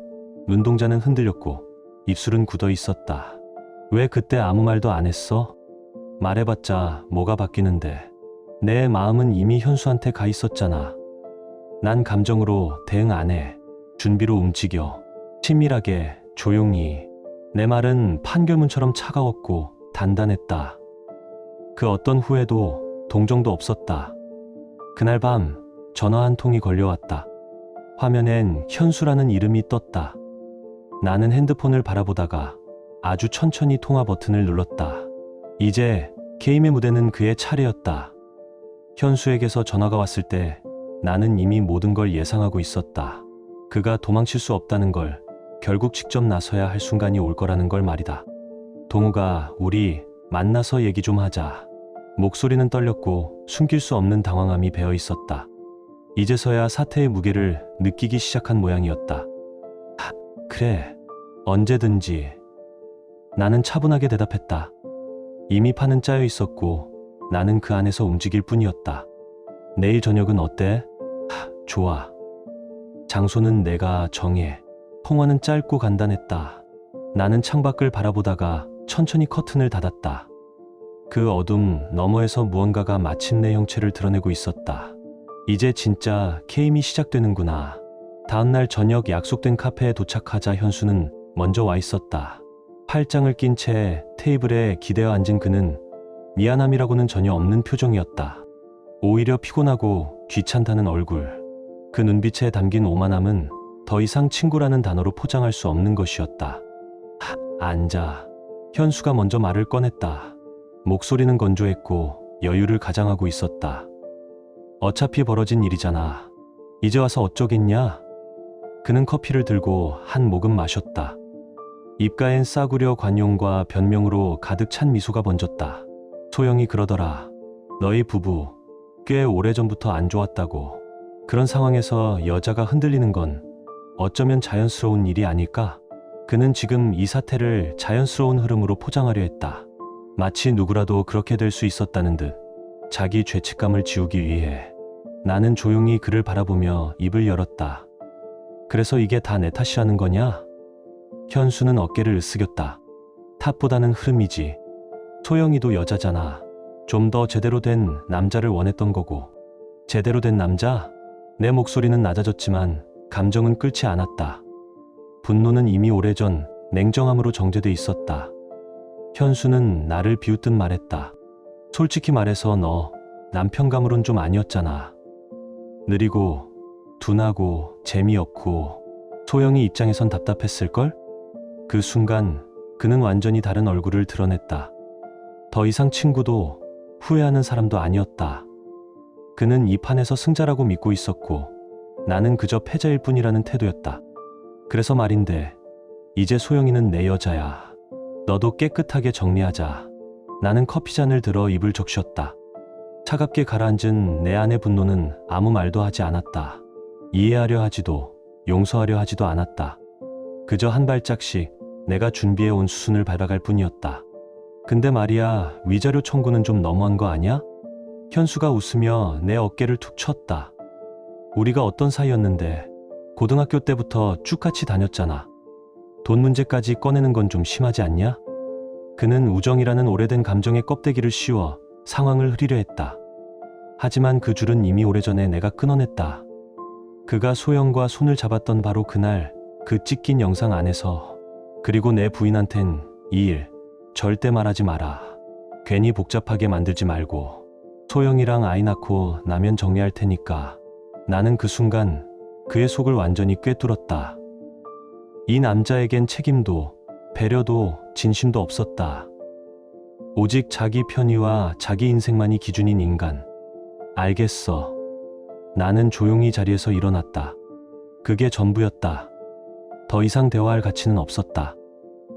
눈동자는 흔들렸고 입술은 굳어 있었다. 왜 그때 아무 말도 안 했어? 말해봤자 뭐가 바뀌는데. 내 마음은 이미 현수한테 가 있었잖아. 난 감정으로 대응 안 해. 준비로 움직여. 친밀하게, 조용히. 내 말은 판결문처럼 차가웠고 단단했다. 그 어떤 후회도 동정도 없었다. 그날 밤 전화 한 통이 걸려왔다. 화면엔 현수라는 이름이 떴다. 나는 핸드폰을 바라보다가 아주 천천히 통화 버튼을 눌렀다. 이제 게임의 무대는 그의 차례였다. 현수에게서 전화가 왔을 때 나는 이미 모든 걸 예상하고 있었다. 그가 도망칠 수 없다는 걸, 결국 직접 나서야 할 순간이 올 거라는 걸 말이다. 동우가 우리 만나서 얘기 좀 하자. 목소리는 떨렸고 숨길 수 없는 당황함이 배어 있었다. 이제서야 사태의 무게를 느끼기 시작한 모양이었다. 그래, 언제든지. 나는 차분하게 대답했다. 이미 판은 짜여 있었고 나는 그 안에서 움직일 뿐이었다. 내일 저녁은 어때? 좋아. 장소는 내가 정해. 통화는 짧고 간단했다. 나는 창밖을 바라보다가 천천히 커튼을 닫았다. 그 어둠 너머에서 무언가가 마침내 형체를 드러내고 있었다. 이제 진짜 게임이 시작되는구나. 다음날 저녁 약속된 카페에 도착하자 현수는 먼저 와 있었다. 팔짱을 낀 채 테이블에 기대어 앉은 그는 미안함이라고는 전혀 없는 표정이었다. 오히려 피곤하고 귀찮다는 얼굴. 그 눈빛에 담긴 오만함은 더 이상 친구라는 단어로 포장할 수 없는 것이었다. 앉아. 현수가 먼저 말을 꺼냈다. 목소리는 건조했고 여유를 가장하고 있었다. 어차피 벌어진 일이잖아. 이제 와서 어쩌겠냐? 그는 커피를 들고 한 모금 마셨다. 입가엔 싸구려 관용과 변명으로 가득 찬 미소가 번졌다. 소영이 그러더라. 너희 부부 꽤 오래전부터 안 좋았다고. 그런 상황에서 여자가 흔들리는 건 어쩌면 자연스러운 일이 아닐까? 그는 지금 이 사태를 자연스러운 흐름으로 포장하려 했다. 마치 누구라도 그렇게 될 수 있었다는 듯 자기 죄책감을 지우기 위해. 나는 조용히 그를 바라보며 입을 열었다. 그래서 이게 다 내 탓이라는 거냐? 현수는 어깨를 으쓱였다. 탓보다는 흐름이지. 소영이도 여자잖아. 좀 더 제대로 된 남자를 원했던 거고. 제대로 된 남자? 내 목소리는 낮아졌지만 감정은 끓지 않았다. 분노는 이미 오래전 냉정함으로 정제돼 있었다. 현수는 나를 비웃듯 말했다. 솔직히 말해서 너 남편감으론 좀 아니었잖아. 느리고 둔하고 재미없고 소영이 입장에선 답답했을걸? 그 순간 그는 완전히 다른 얼굴을 드러냈다. 더 이상 친구도 후회하는 사람도 아니었다. 그는 이 판에서 승자라고 믿고 있었고 나는 그저 패자일 뿐이라는 태도였다. 그래서 말인데 이제 소영이는 내 여자야. 너도 깨끗하게 정리하자. 나는 커피잔을 들어 입을 적셨다. 차갑게 가라앉은 내 안의 분노는 아무 말도 하지 않았다. 이해하려 하지도 용서하려 하지도 않았다. 그저 한 발짝씩 내가 준비해온 수순을 밟아갈 뿐이었다. 근데 말이야, 위자료 청구는 좀 너무한 거 아니야? 현수가 웃으며 내 어깨를 툭 쳤다. 우리가 어떤 사이였는데 고등학교 때부터 쭉 같이 다녔잖아. 돈 문제까지 꺼내는 건 좀 심하지 않냐? 그는 우정이라는 오래된 감정의 껍데기를 씌워 상황을 흐리려 했다. 하지만 그 줄은 이미 오래전에 내가 끊어냈다. 그가 소영과 손을 잡았던 바로 그날 그 찍힌 영상 안에서. 그리고 내 부인한텐 이 일 절대 말하지 마라. 괜히 복잡하게 만들지 말고. 소영이랑 아이 낳고 나면 정리할 테니까. 나는 그 순간 그의 속을 완전히 꿰뚫었다. 이 남자에겐 책임도 배려도 진심도 없었다. 오직 자기 편의와 자기 인생만이 기준인 인간. 알겠어. 나는 조용히 자리에서 일어났다. 그게 전부였다. 더 이상 대화할 가치는 없었다.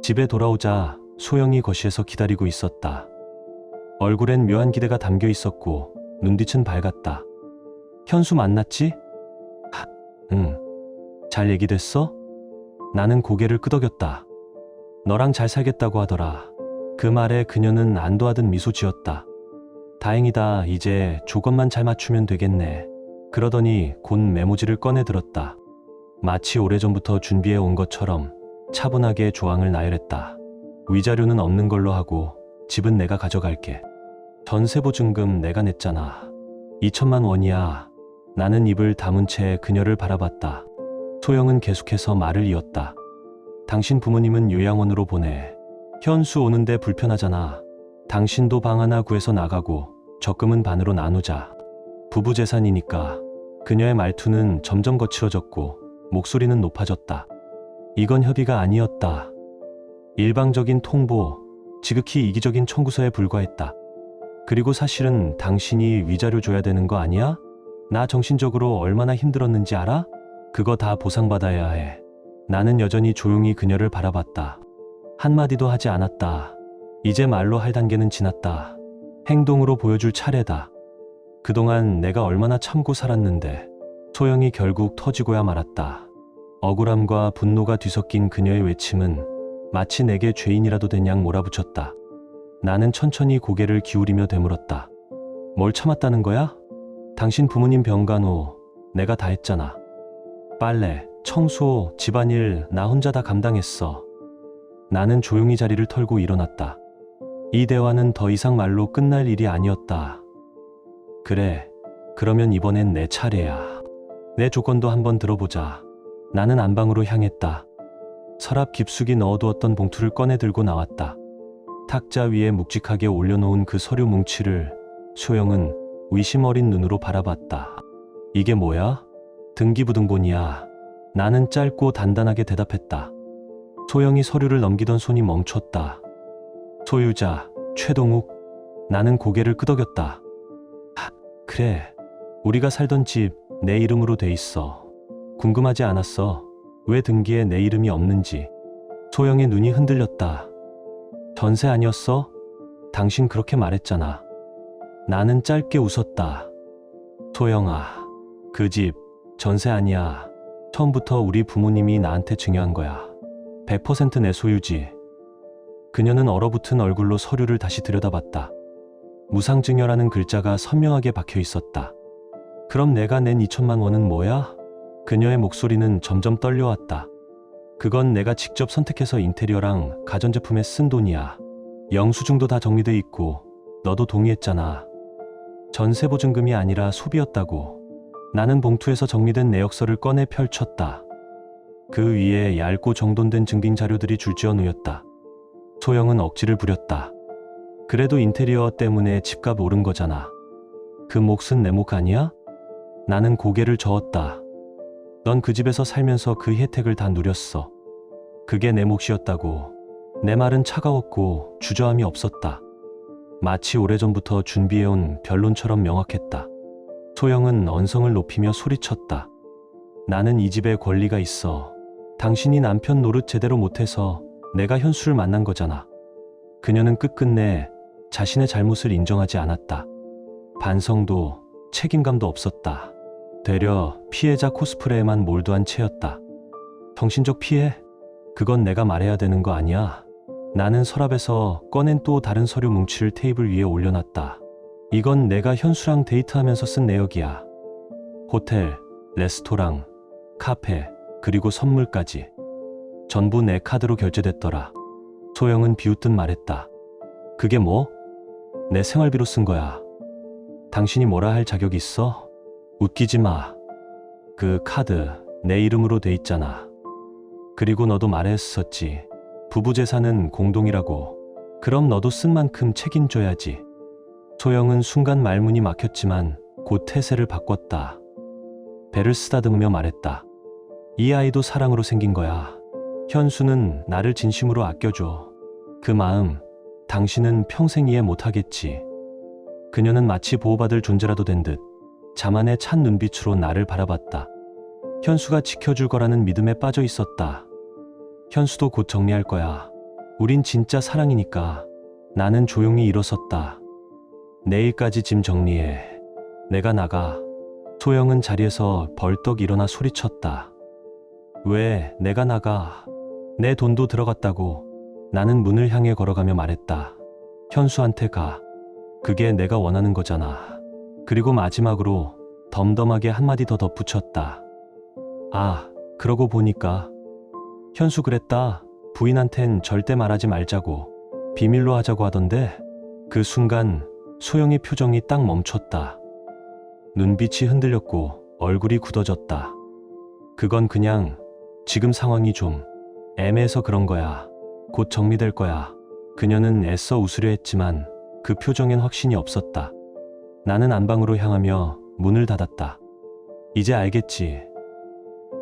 집에 돌아오자 소영이 거실에서 기다리고 있었다. 얼굴엔 묘한 기대가 담겨 있었고 눈빛은 밝았다. 현수 만났지? 응. 잘 얘기됐어? 나는 고개를 끄덕였다. 너랑 잘 살겠다고 하더라. 그 말에 그녀는 안도하듯 미소 지었다. 다행이다. 이제 조건만 잘 맞추면 되겠네. 그러더니 곧 메모지를 꺼내 들었다. 마치 오래전부터 준비해 온 것처럼 차분하게 조항을 나열했다. 위자료는 없는 걸로 하고 집은 내가 가져갈게. 전세보증금 내가 냈잖아. 2천만 원이야. 나는 입을 다문 채 그녀를 바라봤다. 소영은 계속해서 말을 이었다. 당신 부모님은 요양원으로 보내. 현수 오는데 불편하잖아. 당신도 방 하나 구해서 나가고 적금은 반으로 나누자. 부부 재산이니까. 그녀의 말투는 점점 거칠어졌고 목소리는 높아졌다. 이건 협의가 아니었다. 일방적인 통보, 지극히 이기적인 청구서에 불과했다. 그리고 사실은 당신이 위자료 줘야 되는 거 아니야? 나 정신적으로 얼마나 힘들었는지 알아? 그거 다 보상받아야 해. 나는 여전히 조용히 그녀를 바라봤다. 한마디도 하지 않았다. 이제 말로 할 단계는 지났다. 행동으로 보여줄 차례다. 그동안 내가 얼마나 참고 살았는데 소영이 결국 터지고야 말았다. 억울함과 분노가 뒤섞인 그녀의 외침은 마치 내게 죄인이라도 된 양 몰아붙였다. 나는 천천히 고개를 기울이며 되물었다. 뭘 참았다는 거야? 당신 부모님 병간 후 내가 다 했잖아. 빨래, 청소, 집안일 나 혼자 다 감당했어. 나는 조용히 자리를 털고 일어났다. 이 대화는 더 이상 말로 끝날 일이 아니었다. 그래, 그러면 이번엔 내 차례야. 내 조건도 한번 들어보자. 나는 안방으로 향했다. 서랍 깊숙이 넣어두었던 봉투를 꺼내 들고 나왔다. 탁자 위에 묵직하게 올려놓은 그 서류 뭉치를 소영은 의심 어린 눈으로 바라봤다. 이게 뭐야? 등기부등본이야. 나는 짧고 단단하게 대답했다. 소영이 서류를 넘기던 손이 멈췄다. 소유자, 최동욱. 나는 고개를 끄덕였다. 그래. 우리가 살던 집 내 이름으로 돼 있어. 궁금하지 않았어. 왜 등기에 내 이름이 없는지. 소영의 눈이 흔들렸다. 전세 아니었어? 당신 그렇게 말했잖아. 나는 짧게 웃었다. 소영아, 그 집 전세 아니야. 처음부터 우리 부모님이 나한테 증여한 거야. 100% 내 소유지. 그녀는 얼어붙은 얼굴로 서류를 다시 들여다봤다. 무상증여라는 글자가 선명하게 박혀 있었다. 그럼 내가 낸 2천만 원은 뭐야? 그녀의 목소리는 점점 떨려왔다. 그건 내가 직접 선택해서 인테리어랑 가전제품에 쓴 돈이야. 영수증도 다 정리돼 있고 너도 동의했잖아. 전세보증금이 아니라 소비였다고. 나는 봉투에서 정리된 내역서를 꺼내 펼쳤다. 그 위에 얇고 정돈된 증빙 자료들이 줄지어 놓였다. 소영은 억지를 부렸다. 그래도 인테리어 때문에 집값 오른 거잖아. 그 몫은 내 몫 아니야? 나는 고개를 저었다. 넌 그 집에서 살면서 그 혜택을 다 누렸어. 그게 내 몫이었다고. 내 말은 차가웠고 주저함이 없었다. 마치 오래전부터 준비해온 변론처럼 명확했다. 소영은 언성을 높이며 소리쳤다. 나는 이 집에 권리가 있어. 당신이 남편 노릇 제대로 못해서 내가 현수를 만난 거잖아. 그녀는 끝끝내 자신의 잘못을 인정하지 않았다. 반성도 책임감도 없었다. 되려 피해자 코스프레에만 몰두한 채였다. 정신적 피해? 그건 내가 말해야 되는 거 아니야. 나는 서랍에서 꺼낸 또 다른 서류 뭉치를 테이블 위에 올려놨다. 이건 내가 현수랑 데이트하면서 쓴 내역이야. 호텔, 레스토랑, 카페, 그리고 선물까지. 전부 내 카드로 결제됐더라. 소영은 비웃듯 말했다. 그게 뭐? 내 생활비로 쓴 거야. 당신이 뭐라 할 자격 있어? 웃기지 마. 그 카드 내 이름으로 돼 있잖아. 그리고 너도 말했었지. 부부 재산은 공동이라고. 그럼 너도 쓴 만큼 책임져야지. 소영은 순간 말문이 막혔지만 곧 태세를 바꿨다. 배를 쓰다듬으며 말했다. 이 아이도 사랑으로 생긴 거야. 현수는 나를 진심으로 아껴줘. 그 마음 당신은 평생 이해 못하겠지. 그녀는 마치 보호받을 존재라도 된 듯 자만의 찬 눈빛으로 나를 바라봤다. 현수가 지켜줄 거라는 믿음에 빠져 있었다. 현수도 곧 정리할 거야. 우린 진짜 사랑이니까. 나는 조용히 일어섰다. 내일까지 짐 정리해. 내가 나가. 소영은 자리에서 벌떡 일어나 소리쳤다. 왜 내가 나가? 내 돈도 들어갔다고. 나는 문을 향해 걸어가며 말했다. 현수한테 가. 그게 내가 원하는 거잖아. 그리고 마지막으로 덤덤하게 한마디 더 덧붙였다. 아, 그러고 보니까 현수 그랬다. 부인한텐 절대 말하지 말자고. 비밀로 하자고 하던데. 그 순간 소영의 표정이 딱 멈췄다. 눈빛이 흔들렸고 얼굴이 굳어졌다. 그건 그냥 지금 상황이 좀 애매해서 그런 거야. 곧 정리될 거야. 그녀는 애써 웃으려 했지만 그 표정엔 확신이 없었다. 나는 안방으로 향하며 문을 닫았다. 이제 알겠지.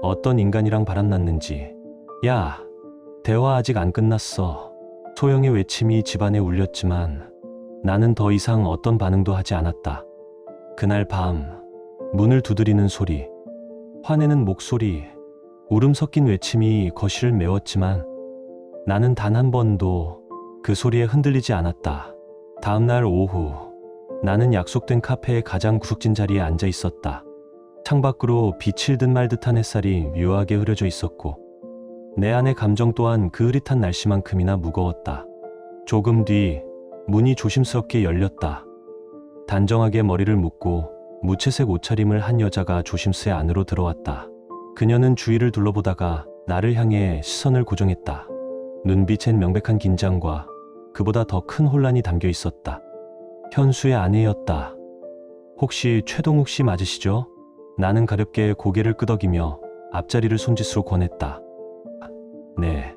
어떤 인간이랑 바람났는지. 야, 대화 아직 안 끝났어. 소영의 외침이 집안에 울렸지만 나는 더 이상 어떤 반응도 하지 않았다. 그날 밤 문을 두드리는 소리, 화내는 목소리, 울음 섞인 외침이 거실을 메웠지만 나는 단 한 번도 그 소리에 흔들리지 않았다. 다음 날 오후 나는 약속된 카페의 가장 구석진 자리에 앉아 있었다. 창밖으로 비칠 듯 말 듯한 햇살이 묘하게 흐려져 있었고 내 안의 감정 또한 그 흐릿한 날씨만큼이나 무거웠다. 조금 뒤 문이 조심스럽게 열렸다. 단정하게 머리를 묶고 무채색 옷차림을 한 여자가 조심스레 안으로 들어왔다. 그녀는 주위를 둘러보다가 나를 향해 시선을 고정했다. 눈빛엔 명백한 긴장과 그보다 더 큰 혼란이 담겨 있었다. 현수의 아내였다. 혹시 최동욱 씨 맞으시죠? 나는 가볍게 고개를 끄덕이며 앞자리를 손짓으로 권했다. 네,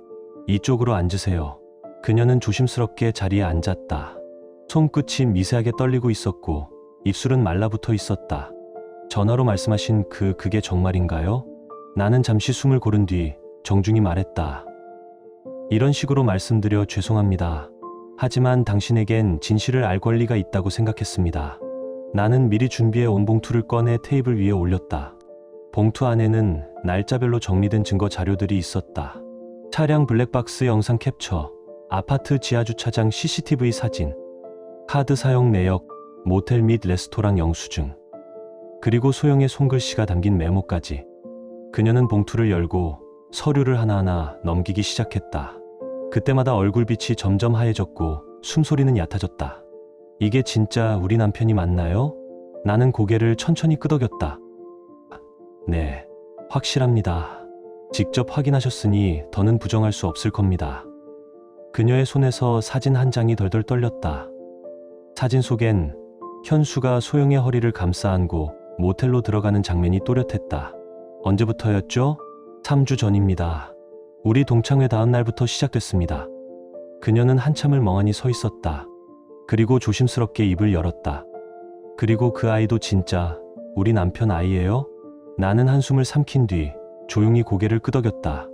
이쪽으로 앉으세요. 그녀는 조심스럽게 자리에 앉았다. 손끝이 미세하게 떨리고 있었고 입술은 말라붙어 있었다. 전화로 말씀하신 그게 정말인가요? 나는 잠시 숨을 고른 뒤 정중히 말했다. 이런 식으로 말씀드려 죄송합니다. 하지만 당신에겐 진실을 알 권리가 있다고 생각했습니다. 나는 미리 준비해 온 봉투를 꺼내 테이블 위에 올렸다. 봉투 안에는 날짜별로 정리된 증거 자료들이 있었다. 차량 블랙박스 영상 캡처, 아파트 지하주차장 CCTV 사진, 카드 사용 내역, 모텔 및 레스토랑 영수증. 그리고 소영의 손글씨가 담긴 메모까지. 그녀는 봉투를 열고 서류를 하나하나 넘기기 시작했다. 그때마다 얼굴빛이 점점 하얘졌고 숨소리는 얕아졌다. 이게 진짜 우리 남편이 맞나요? 나는 고개를 천천히 끄덕였다. 네, 확실합니다. 직접 확인하셨으니 더는 부정할 수 없을 겁니다. 그녀의 손에서 사진 한 장이 덜덜 떨렸다. 사진 속엔 현수가 소영의 허리를 감싸 안고 모텔로 들어가는 장면이 또렷했다. 언제부터였죠? 3주 전입니다. 우리 동창회 다음 날부터 시작됐습니다. 그녀는 한참을 멍하니 서 있었다. 그리고 조심스럽게 입을 열었다. 그리고 그 아이도 진짜 우리 남편 아이예요? 나는 한숨을 삼킨 뒤 조용히 고개를 끄덕였다.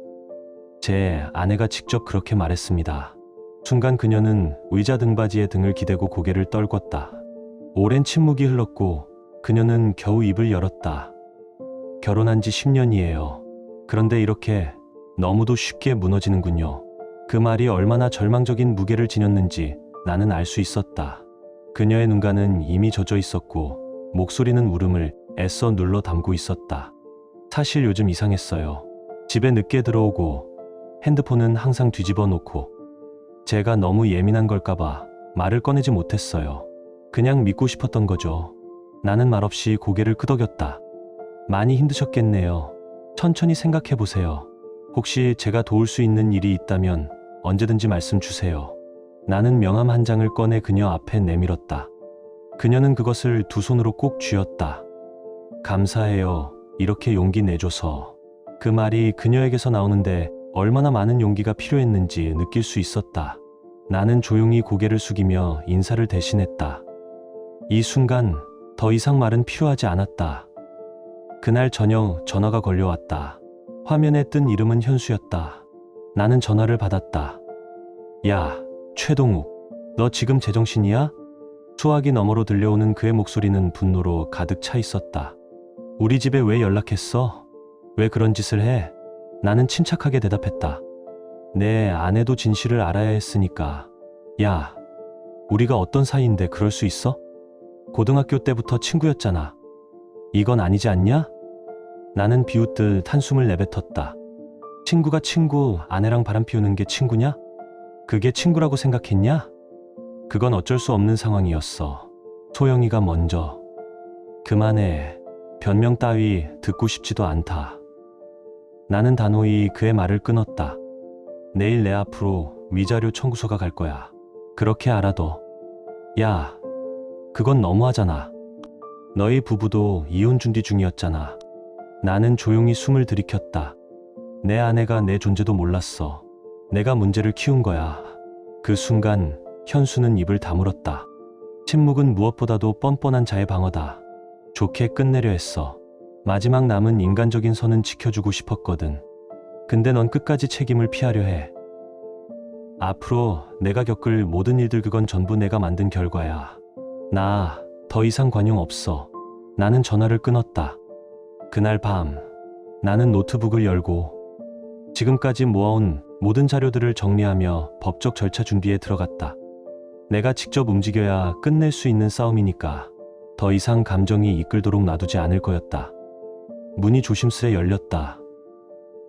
제 아내가 직접 그렇게 말했습니다. 순간 그녀는 의자 등받이에 등을 기대고 고개를 떨궜다. 오랜 침묵이 흘렀고 그녀는 겨우 입을 열었다. 결혼한 지 10년이에요. 그런데 이렇게 너무도 쉽게 무너지는군요. 그 말이 얼마나 절망적인 무게를 지녔는지 나는 알 수 있었다. 그녀의 눈가는 이미 젖어 있었고 목소리는 울음을 애써 눌러 담고 있었다. 사실 요즘 이상했어요. 집에 늦게 들어오고 핸드폰은 항상 뒤집어 놓고 제가 너무 예민한 걸까봐 말을 꺼내지 못했어요. 그냥 믿고 싶었던 거죠. 나는 말없이 고개를 끄덕였다. 많이 힘드셨겠네요. 천천히 생각해 보세요. 혹시 제가 도울 수 있는 일이 있다면 언제든지 말씀 주세요. 나는 명함 한 장을 꺼내 그녀 앞에 내밀었다. 그녀는 그것을 두 손으로 꼭 쥐었다. 감사해요. 이렇게 용기 내줘서. 그 말이 그녀에게서 나오는데 얼마나 많은 용기가 필요했는지 느낄 수 있었다. 나는 조용히 고개를 숙이며 인사를 대신했다. 이 순간 더 이상 말은 필요하지 않았다. 그날 저녁 전화가 걸려왔다. 화면에 뜬 이름은 현수였다. 나는 전화를 받았다. 야, 최동욱, 너 지금 제정신이야? 수화기 너머로 들려오는 그의 목소리는 분노로 가득 차 있었다. 우리 집에 왜 연락했어? 왜 그런 짓을 해? 나는 침착하게 대답했다. 내 아내도 진실을 알아야 했으니까. 야, 우리가 어떤 사이인데 그럴 수 있어? 고등학교 때부터 친구였잖아. 이건 아니지 않냐? 나는 비웃듯 한숨을 내뱉었다. 친구가 친구, 아내랑 바람 피우는 게 친구냐? 그게 친구라고 생각했냐? 그건 어쩔 수 없는 상황이었어. 소영이가 먼저. 그만해. 변명 따위 듣고 싶지도 않다. 나는 단호히 그의 말을 끊었다. 내일 내 앞으로 위자료 청구서가 갈 거야. 그렇게 알아둬. 야, 그건 너무하잖아. 너희 부부도 이혼 준비 중이었잖아. 나는 조용히 숨을 들이켰다. 내 아내가 내 존재도 몰랐어. 내가 문제를 키운 거야. 그 순간 현수는 입을 다물었다. 침묵은 무엇보다도 뻔뻔한 자의 방어다. 좋게 끝내려 했어. 마지막 남은 인간적인 선은 지켜주고 싶었거든. 근데 넌 끝까지 책임을 피하려 해. 앞으로 내가 겪을 모든 일들 그건 전부 내가 만든 결과야. 나 더 이상 관용 없어. 나는 전화를 끊었다. 그날 밤 나는 노트북을 열고 지금까지 모아온 모든 자료들을 정리하며 법적 절차 준비에 들어갔다. 내가 직접 움직여야 끝낼 수 있는 싸움이니까 더 이상 감정이 이끌도록 놔두지 않을 거였다. 문이 조심스레 열렸다.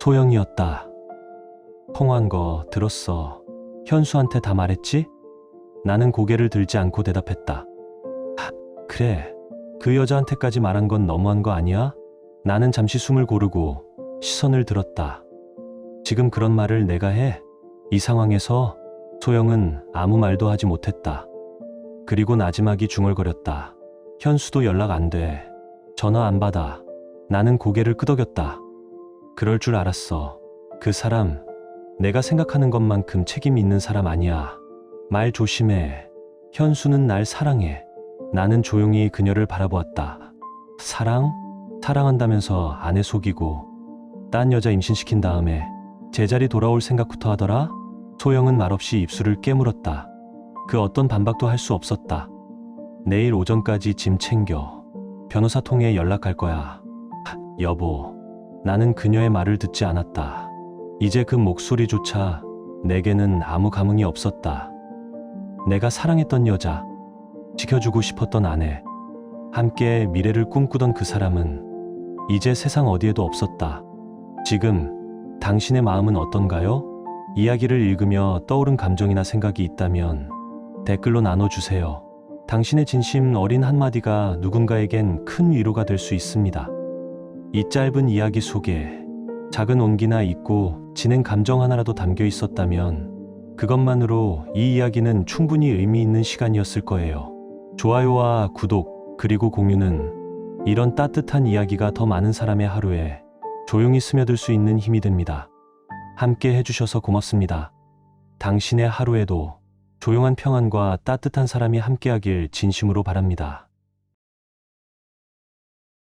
소영이었다. 통화한 거 들었어. 현수한테 다 말했지? 나는 고개를 들지 않고 대답했다. 그래. 그 여자한테까지 말한 건 너무한 거 아니야? 나는 잠시 숨을 고르고 시선을 들었다. 지금 그런 말을 내가 해? 이 상황에서 소영은 아무 말도 하지 못했다. 그리고 나지막이 중얼거렸다. 현수도 연락 안 돼. 전화 안 받아. 나는 고개를 끄덕였다. 그럴 줄 알았어. 그 사람, 내가 생각하는 것만큼 책임 있는 사람 아니야. 말 조심해. 현수는 날 사랑해. 나는 조용히 그녀를 바라보았다. 사랑? 사랑한다면서 아내 속이고 딴 여자 임신시킨 다음에 제자리 돌아올 생각부터 하더라? 소영은 말없이 입술을 깨물었다. 그 어떤 반박도 할 수 없었다. 내일 오전까지 짐 챙겨. 변호사 통해 연락할 거야. 여보. 나는 그녀의 말을 듣지 않았다. 이제 그 목소리조차 내게는 아무 감흥이 없었다. 내가 사랑했던 여자, 지켜주고 싶었던 아내, 함께 미래를 꿈꾸던 그 사람은 이제 세상 어디에도 없었다. 지금 당신의 마음은 어떤가요? 이야기를 읽으며 떠오른 감정이나 생각이 있다면 댓글로 나눠주세요. 당신의 진심 어린 한마디가 누군가에겐 큰 위로가 될 수 있습니다. 이 짧은 이야기 속에 작은 온기나 있고 진행 감정 하나라도 담겨 있었다면 그것만으로 이 이야기는 충분히 의미 있는 시간이었을 거예요. 좋아요와 구독 그리고 공유는 이런 따뜻한 이야기가 더 많은 사람의 하루에 조용히 스며들 수 있는 힘이 됩니다. 함께 해주셔서 고맙습니다. 당신의 하루에도 조용한 평안과 따뜻한 사람이 함께하길 진심으로 바랍니다.